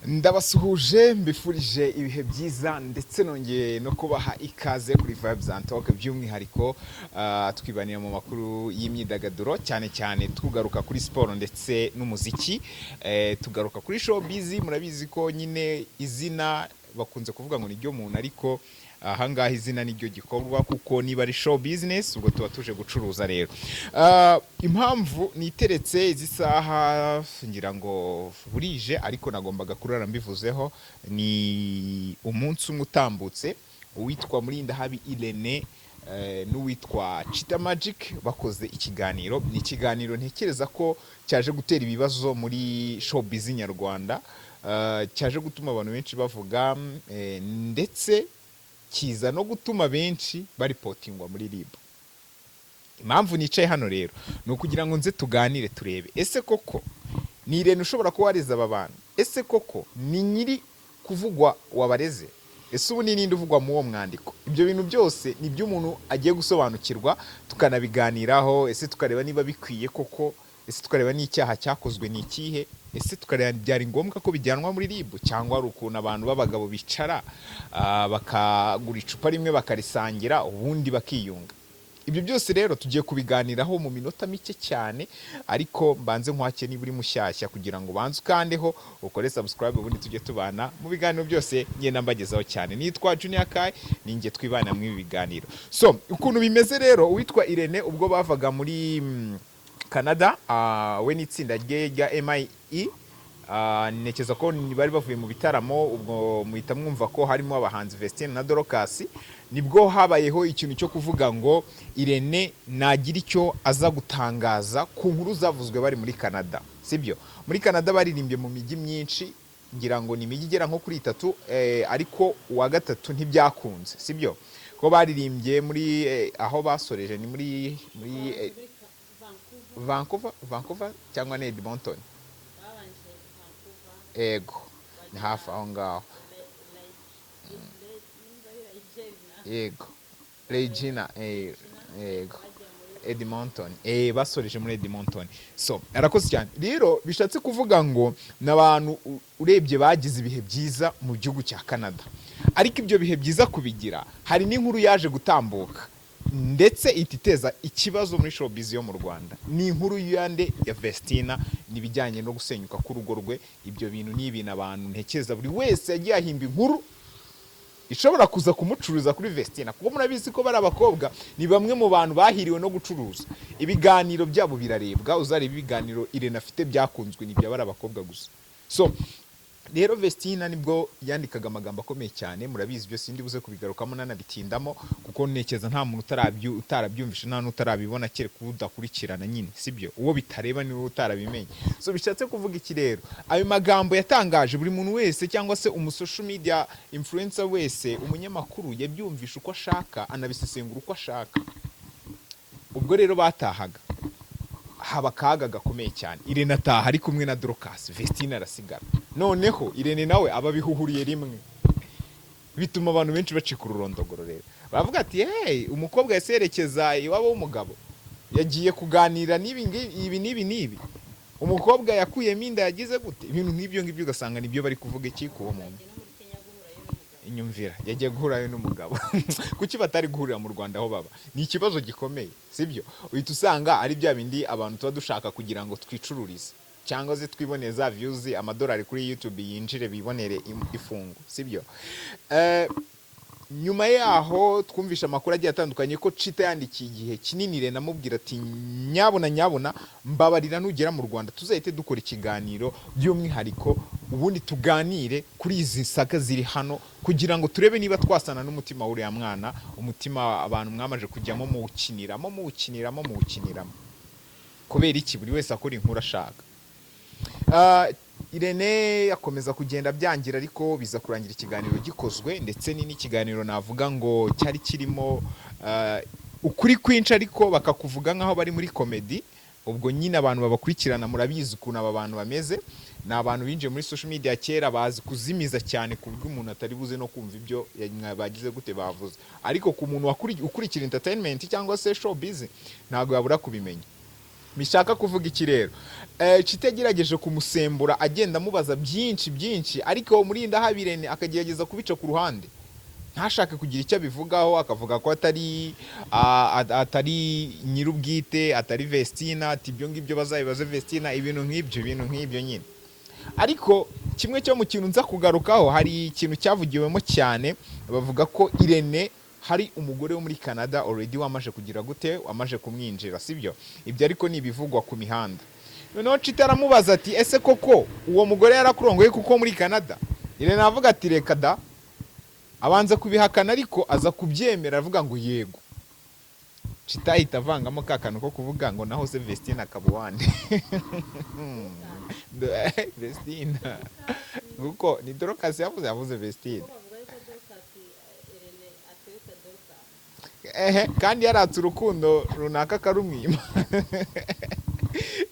Ndabasuhuje mbifurije ibihe byiza ndetse nongeye no kubaha ikaze kuri Vibes and Talk by'umwihariko twibanira mu makuru y'imyidagaduro cyane cyane tugaruka kuri siporo ndetse n'umuziki, tugaruka kuri showbiz. Murabizi ko nyine izina bakunze kuvuga ngo ni ryo muntu, ariko ahangaha izina niryo gikorwa kuko niba ari show business ubwo tuba tuje gucuruza rero. Impamvu niteretse izi saha ngira ngo burije, ariko nagombaga kurara mbivuzeho, ni umunsi umwe utambutse uwitwa Murindahabi Irene n'uwitwa Chita Magic bakoze ikiganiro. Ni ikiganiro ntekereza ko cyaje gutera ibibazo muri showbiz nyarwanda, cyaje gutuma abantu benshi bavuga, ndetse kiza no gutuma benshi baripotingwa muri RIB. Impamvu nicaye hano rero ni ukugira ngo nze tuganire turebe, ese koko ni Irene ushobora kuba wareze aba bantu? Ese koko ni nyiri kuvugwa wabareze? Ese ubu ni ninde uvugwa mu uwo mwandiko? Ibyo bintu byose ni by'umuntu agiye gusobanukirwa, tukanabiganiraho. Ese tukareba niba bikwiye koko, ese tukareba n'icyaha cyakozwe ni ikihe, ese tukareba byari ngombwa ko bijyanwa muri RIB cyangwa ari ukuntu abantu b'abagabo bicara bakagura icupa rimwe bakarisangira ubundi bakiyunga. Ibyo byose rero tugiye kubiganiraho mu minota mike cyane, ariko mbanze nkwake niba uri mushyashya kugira ngo banze ukandeho ukore subscribe, ubundi tujye tubana mu biganiro byose ngenda mbagezaho cyane. Nitwa Junior Kai, ninjye twibana mu ibi biganiro. So ukuntu bimeze rero, uwitwa Irene ubwo bavaga muri Canada, we n'itsinda rye rya MIE, nekeza ko bari bavuye mu bitaramo, ubwo muhita mwumva ko harimo abahanzi Vestine na Dorcas. Nibwo habayeho ikintu cyo kuvuga ngo Irene nagira icyo aza gutangaza ku nkuru zavuzwe bari muri Canada, sibyo? Muri Canada baririmbye mu mijyi myinshi, ngira ngo ni imijyi igera nko kuri 3, ariko uwa gatatu ntibyakunze, sibyo? Ko baririmbye muri aho basoreje ni muri Vancouver cyangwa ni Edmonton? Ego, ni hafi aho ngaho. Ego, Regina, ego, Edmonton, basoreje muri Edmonton. So arakoze cyane rero, bishatse kuvuga ngo n'abantu urebye bagize ibihe byiza mu gihugu cya Canada, ariko ibyo bihe byiza kubigira hari n'inkuru yaje gutambuka ndetse ititeza ikibazo muri showbiz yo mu Rwanda. Ni inkuru yande ya Vestina, nibijyanye no gusenyuka k'urugo rwe. Ibyo bintu ni ibintu abantu ntekereza buri wese yagiye ahimba inkuru ishobora kuza kumucuruza kuri Vestina, kuko murabizi ko bari abakobwa ni bamwe mu bantu bahiriwe no gucuruza. Ibiganiro byabo birarebwa, uzareba ibiganiro Irene afite byakunzwe ni by'abari abakobwa gusa. So rero Vestina nibwo yandikaga amagambo akomeye cyane, murabizi byo sindi buze kubigarukamo nanabitindamo, kuko nekeza nta muntu utarabyumvisha, nta n'utarabibona kere kudakurikirana nyine, sibyo? Uwo bitareba niwe utarabimenye. So bishatse kuvuga iki rero? Ayo magambo yatangaje buri muntu wese, cyangwa se social media influencer wese, umunyamakuru yabyumvisha uko ashaka, anabisesengura uko ashaka. Ubwo rero batahaga, haba kaga gakomeye cyane. Irene ataha ari kumwe na Dorcas, Vestina arasigara. Noneho Irene nawe ababihuhuriye rimwe, bituma abantu benshi bacika ururondogoro. Rero baravuga ati hey, umukobwa yaserekeza iwabo w'umugabo, yagiye kuganira n'ibi, umukobwa yakuyemo inda yagize gute, ibintu nk'ibyo ngibyo ugasanga nibyo bari kuvuga iki kuwo muntu. Inyumvira yagiye guhurayo n'umugabo kuki batari guhurira mu Rwanda aho baba? Ni ikibazo gikomeye, sibyo? Uhita usanga ari bya bindi abantu tuba dushaka kugira ngo twicururize cyangwa se twiboneza views, amadolari kuri YouTube yinjire bibonere ifungu, sibyo? Nyuma yaho twumvisha amakuru agiye atandukanye ko Chita yandikiye igihe kinini Irene amubwira ati nyabona mbabarira nugera mu Rwanda tuzahite dukora ikiganiro by'umwihariko, ubundi tuganire kuri izi saka ziri hano, kugira ngo turebe niba twasana n'umutima w'uriya mwana, umutima abantu mwamaje kujyamo muwukiniramo. Kubera iki buri wese akora inkuru ashaka. Irene akomeza kugenda byangira, ariko biza kurangira ikiganiro gikozwe, ndetse n'ikiganiro navuga ngo cyari kirimo ukuri kwinshi, ariko bakakuvuga nk'aho bari muri comedy. Ubwo nyine abantu babakurikirana murabizi ukuntu aba bantu bameze, ni abantu binjiye muri social media kera bazi kuzimiza cyane ku buryo umuntu atari buze no kumva ibyo bagize gute bavuze, ariko ku muntu ukurikira entertainment cyangwa se showbiz ntabwo yabura kubimenya. bishaka kuvuga iki rero? Chita yagerageje kumusembura agenda amubaza byinshi byinshi, ariko murinda habirene akagerageza kubica ku ruhande, ntashake kugira icyo abivugaho, akavuga ko atari nyirubwite, atari Vestina, ati ibyo ngibyo bazabibaze Vestina, ibintu nk'ibyo nyine. Ariko kimwe cyo mu kintu nza kugarukaho, hari ikintu cyavugiwemo cyane, bavuga ko Irene hari umugore wo muri Canada already wamaje kugira gute, wamaje kumwinjira, sibyo? Ibyo ariko ni ibivugwa ku mihanda. Noneho Chita aramubaza ati ese koko uwo mugore yarakurongoye kuko muri Canada? Irene avuga ati reka da, abanza kubihakana ariko aza kubyemera, avuga ngo yego. Chita ahita avangamo ka kantu ko kuvuga ngo naho se Vestina Kabuwande. Vestina nguko ni Dorcas yavuze Vestina. Kandi yaratse urukundo runaka karumwima.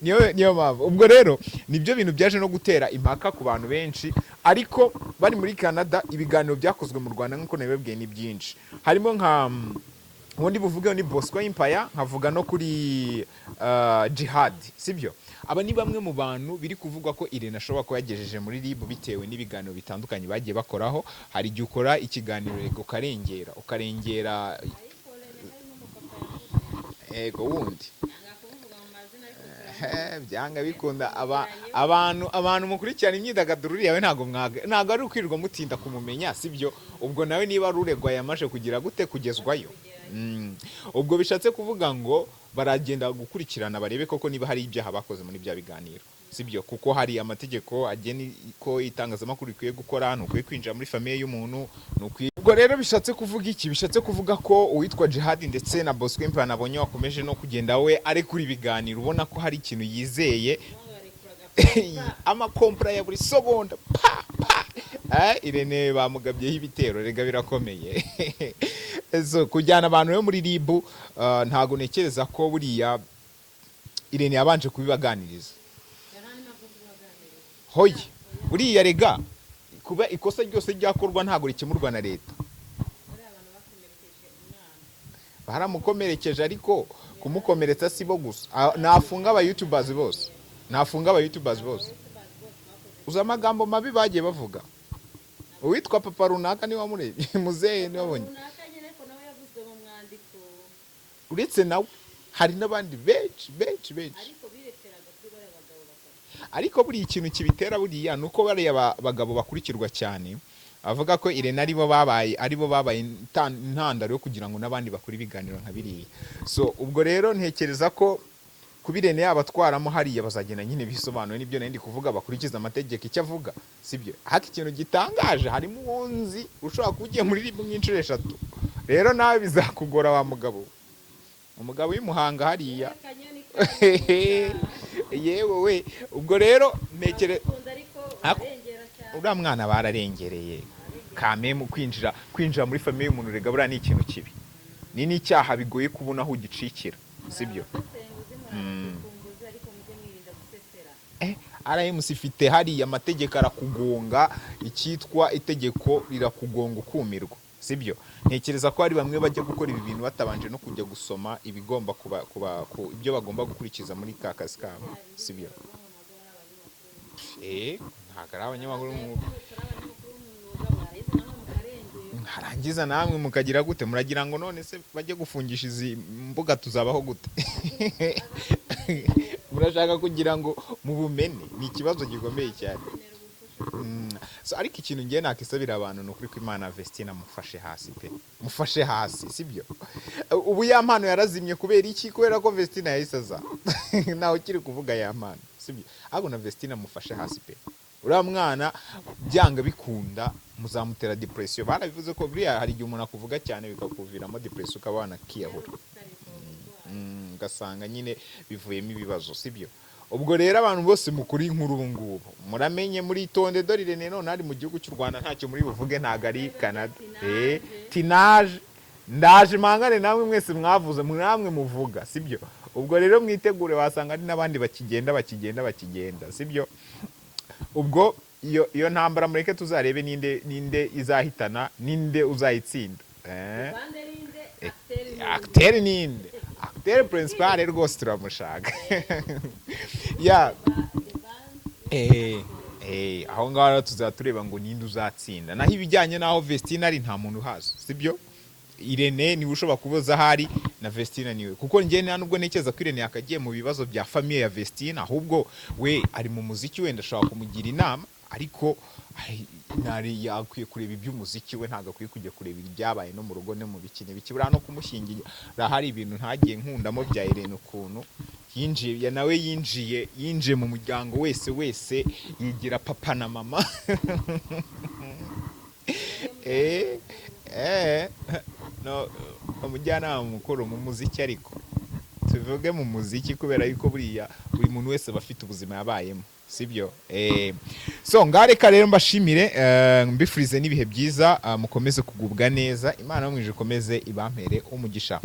niyo mpamvu. Ubwo rero nibyo bintu byaje no gutera impaka ku bantu benshi, ariko bari muri Canada ibiganiro byakozwe mu Rwanda nk'uko nabibabwiye ni byinshi. Harimo nka ubundi buvugeho ni Bosco Empire, nkavuga no kuri Jihad, sibyo? Aba ni bamwe mu bantu biri kuvugwa ko Irene ashobora kuba yagejeje muri RIB bitewe n'ibiganiro bitandukanye bagiye bakoraho. Hari igihe ukora ikiganiro ukarengera ego wundi byanga bikunda abantu mukurikirana imyidagaduro yawe ntago ari ukwirirwa mutinda kumumenya, sibyo? Ubwo nawe niba ruregwa yamaje kugira gute kugezwayo, ubwo bishatse kuvuga ngo baragenda gukurikirana barebe koko niba hari ibyaha bakoze muri bya biganiro, sibyo? Kuko hari amategeko agena ko itangazamakuru ikwiye gukora, nukwiye kwinjira muri famiye y'umuntu, ubwo rero bishatse kuvuga iki? Bishatse kuvuga ko uwitwa Jihad ndetse na Bosco Empire nabonye wakomeje no kugenda we ari kuri biganiro, ubona ko hari ikintu yizeye. Amakompra ya buri segonda Irene bamugabyeho ibitero, rega birakomeye. So kujyana abantu yo muri RIB ntago nekereza ko buriya Irene yabanje kubibaganiriza. Hoye buriya rega kuba ikosa ryose ryakorwa ntago rikemurwa na leta. Baramukomerekeje, ariko kumukomeretsa sibo gusa, nafunga aba YouTubers bose. Uza amagambo mabi bagiye bavuga. Uwitwa papa runaka ni wamurebye muzehe ni wabonye. Uretse nawe hari n'abandi benshi. Ariko buri ikintu kibitera buriya nuko bariya bagabo bakurikirwa cyane, avuga ko Irene aribo babaye intandaro yo kugira ngo n'abandi bakuri ibiganiro nka biriya. So ubwo rero ntekereza ko kubirene yabatwaramo hariya bazagenda nyine bisobanuye n'ibyo nandi kuvuga, bakurikiza amategeko icyo avuga, sibyo? Haka ikintu gitangaje, harimo uwunzi ushobora kugiye muri RIB nk'inshuro 3. Rero nawe bizakugora wa mugabo, umugabo w'imuhanga hariya. Yewe we, ubwo rero ntekere uriya mwana bararengereye kame mu kwinjira muri famiye y'umuntu, rega buriya ni ikintu kibi, ni n'icyaha bigoye kubona aho ugicikira, sibyo? RMC ifite hariya amategeko arakugonga, icyitwa itegeko rirakugonga ukumirwa, sibyo? Ntekereza ko hari bamwe bajya gukora ibi bintu batabanje no kujya gusoma ibigomba ibyo bagomba gukurikiza muri ka kazi kabo, sibyo? Ntabwo ari abanyamakuru harangiza namwe mukagira gute? Muragira ngo none se bajye gufungisha izi mbuga tuzabaho gute? Murashaka kugira ngo mubumene, ni ikibazo gikomeye cyane. So ariko ikintu ngiye nakisabira abantu no kuri ko Imana Vestina mufashe hasi, sibyo? Ubu ya mpano yarazimye kubera iki? Kubera ko Vestina yahisaza. Naho kiri kuvuga ya mpano, sibyo? Ahubwo na Vestina mufashe hasi pe. Uriya mwana byanga bikunda muzamutera depression. Barabivuze ko buriya hari igihe umuntu akuvuga cyane bikakuviramo depression ukabana kiyahura. Ugasanga nyine bivuyemo ibibazo, sibyo? Ubwo rero abantu bose mukuri inkuru ubu ngubu muramenye muri itonde, dore Irene none ari mu gihugu cy'u Rwanda ntacyo muri buvuge, ntago ari Canada. Tinaje ndaje mangane namwe mwese mwavuze mwamwe muvuga, sibyo? Ubwo rero mwitegure, wasanga ari nabandi bakigenda, sibyo? Ubwo iyo ntambara mureke tuzarebe ninde izahitana, ninde uzayitsinda. Acteur ninde? tere principale rwose turamushaka. Ya aho ngaho rero tuzaba tureba ngo ninde uzatsinda, naho ibijyanye n'aho Vestine ari nta muntu uhazi, sibyo? Irene niwe ushobora kuboza ahari na Vestine niwe, kuko njye nta nubwo ntekereza ko Irene yakagiye mu bibazo bya famiye ya Vestine, ahubwo we ari mu muziki, wenda ashobora kumugira inama, ariko nari yakwiye kureba iby'umuziki we, ntabwo akwiye kujya kureba ibyabaye no mu rugo no mu bikini bikibura no kumushingira. Hari ibintu ntagiye nkundamo bya Irene ukuntu yinjiye nawe yinjiye mu muryango wese yigira papa na mama. No, umujyanama mukuru mu muziki, ariko tuvuge mu muziki kubera yuko buriya buri muntu wese aba afite ubuzima yabayemo, sibyo? So ngareka rero mbashimire, mbifurize n'ibihe byiza, mukomeze kugubwa neza, Imana yo mu ijuru ikomeze ibampere umugisha.